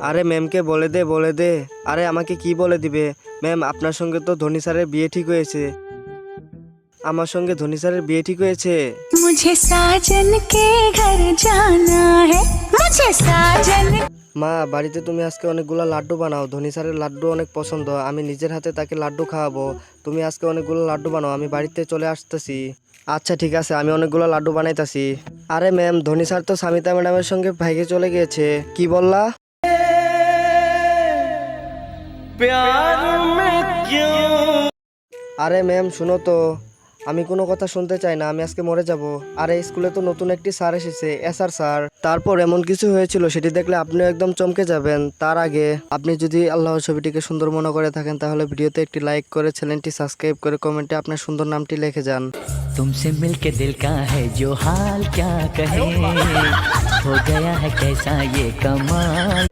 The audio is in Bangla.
আরে ম্যামকে বলে দে বলে দে। আরে আমাকে কি বলে দিবে? ম্যাম আপনার সঙ্গে তো ধোনি স্যারের বিয়ে ঠিক হয়েছে। আমার সঙ্গে ধোনি স্যারের বিয়ে ঠিক হয়েছে। मुझे साजन के घर जाना है मुझे साजन। মা বাড়িতে তুমি আজকে অনেকগুলো লাড্ডু বানাও, ধোনি স্যারের লাড্ডু অনেক পছন্দ, আমি নিজের হাতে তাকে লাড্ডু খাওয়াবো। তুমি আজকে অনেকগুলো লাড্ডু বানাও, আমি বাড়িতে চলে আসতেছি। আচ্ছা ঠিক আছে, আমি অনেকগুলো লাড্ডু বানাইতাছি। আরে ম্যাম ধোনি স্যার তো সামিতা ম্যাডামের সঙ্গে ভাইগে চলে গিয়েছে। কি বললা? আরে ম্যাম শুনো তো, আমি কোনো কথা শুনতে চাই না, আমি আজকে মরে যাব। আরে স্কুলে তো নতুন একটি স্যার এসেছে, এসআর স্যার। তারপর এমন কিছু হয়েছিল সেটি দেখলে আপনিও একদম চমকে যাবেন। তার আগে আপনি যদি আল্লাহর ছবিটিকে সুন্দর মনে করে থাকেন তাহলে ভিডিওতে একটি লাইক করে চ্যানেলটি সাবস্ক্রাইব করে কমেন্টে আপনার সুন্দর নামটি লিখে যান। तुमसे मिलके दिल का है जो हाल क्या कहे, हो गया है कैसा ये कमाल।